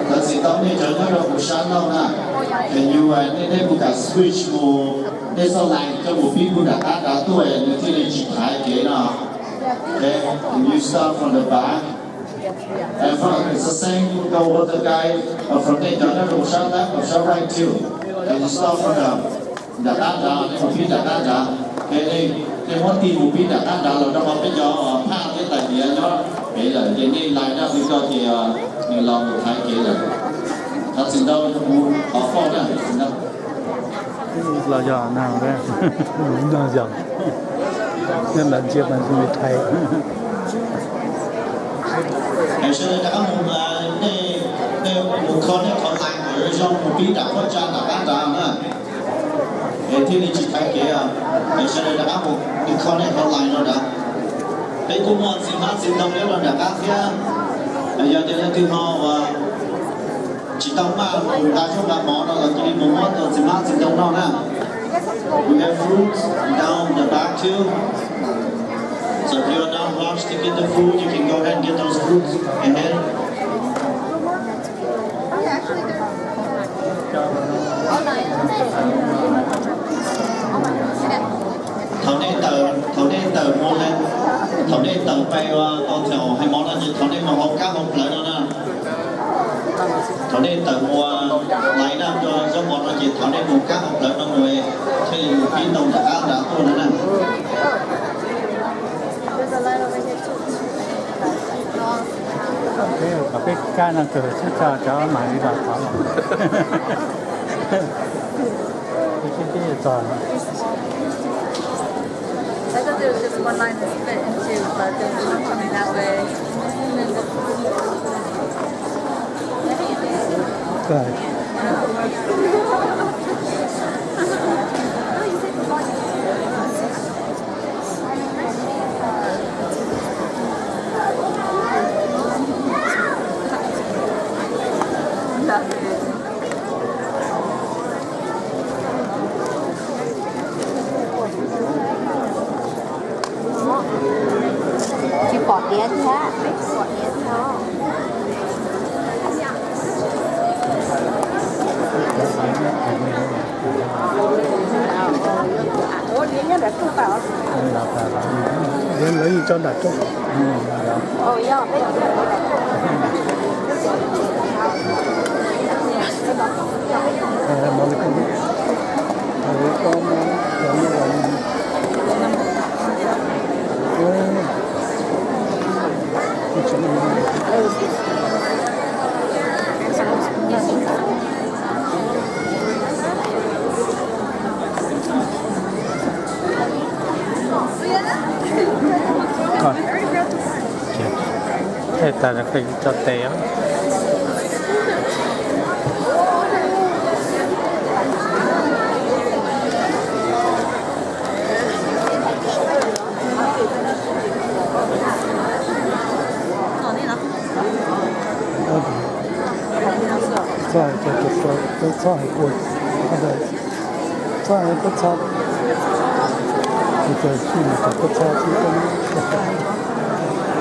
但是當你做嗰個部山咯啦，譬如話你部架 switch 部，你手嚟就部邊部大家都係你ที่你จิตหายเก๋เนาะ Okay, and you start from the back. And it's the same, go over the guy from the other shot left or shot right too. And you start from the đá đá, the movie the đá đá. Okay, they want the movie the đá đá, rồi nó bây giờ pha cái tài địa nó để là để đi lại đó bây giờ thì mình làm một thái kế là thật sự đâu nó muốn khó phô nha, thật đâu. Là giờ nào đấy, đúng là giờ. Nên là chưa bạn người thầy. Ngày xưa đã một một con này còn lại ở trong một bí đã có cha đã bán ra nữa. Thì thì chỉ thấy kia, ngày xưa đã một con này còn lại nữa đã. Cái cũng muốn xin hát xin đồng nếu là đã các kia. Bây giờ thì là thứ họ và chỉ tao mà đã cho bạn món đó là chỉ một món rồi xin hát xin đồng đó nè. We have fruits down the back too. So if you are not rushed to get the food, you can go ahead and get those fruits ahead. Thầu nên tờ mua lên, thầu nên tờ bay con theo hai món là như thầu nên mà không cá không lợi đâu nè. Thầu nên tờ mua lấy ra cho món là gì thầu nên mua cá không lợi đâu người thì cái đồng đã tu nữa nè. Cái ca năng từ cho mày đi vào thảo luận. Cái tròn. I thought there was just one line that's split in two, but there's one coming that way. Good. Chỉ bỏ đĩa ra, bỏ đĩa thôi. Ủa đĩa nhá đặt không bảo. Đĩa lấy gì cho đặt cho. Ồ dạ. Mọi người không biết. Con thế ta là phải cho téo.在过，在不差，这个距离不差几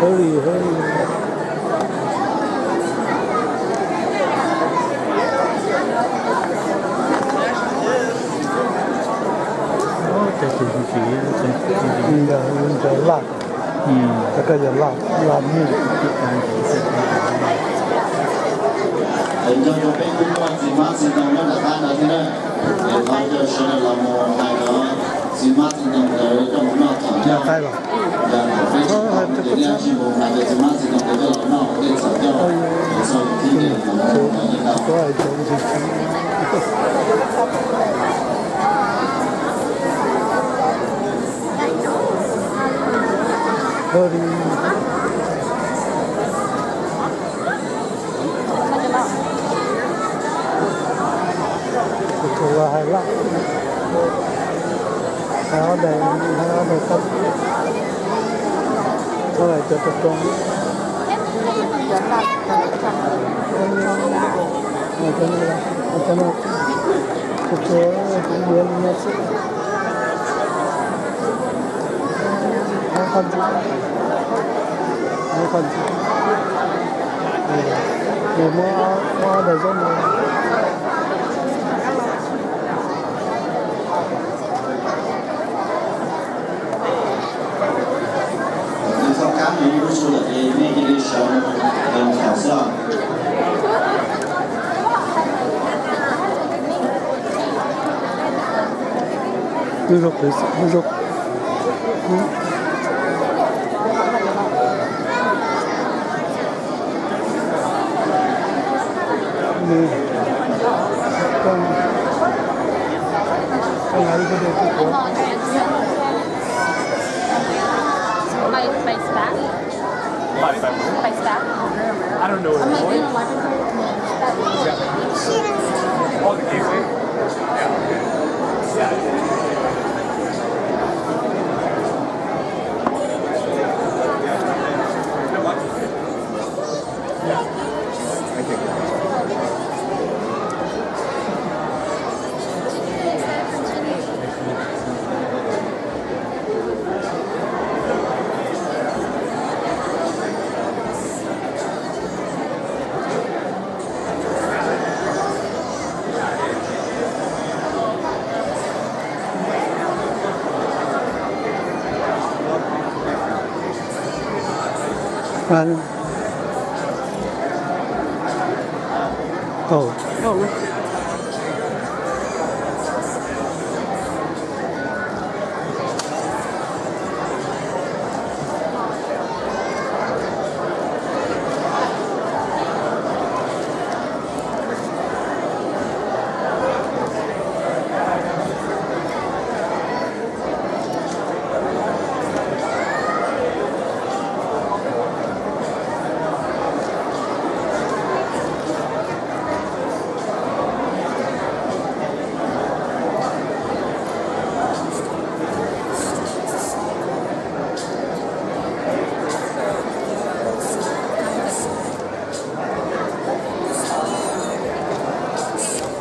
公里，合理。这是用的辣，这个也辣面。Trong những cái cũng quan gì mà xin đồng nó là ta là thế này, để nói cho sự là một ngày đó xin mà xin đồng tới trong nó thẳng theo, và phải để ra chỉ một ngày để xin mà xin đồng tới cho nó để thẳng theo, để sau khi để nó như nào. Và hay lắm. Áo đầy cấp. Thôi lại cho tập trung. Cho nó thực tế cũng biến nó sẽ không phần gì. 我在中国。你从刚里入出的给那个小好像。Duduk, duduk. Ini kan hari kedua itu. By staff? By staff? I don't know what it's called. Oh, the gateway? Yeah. Oh.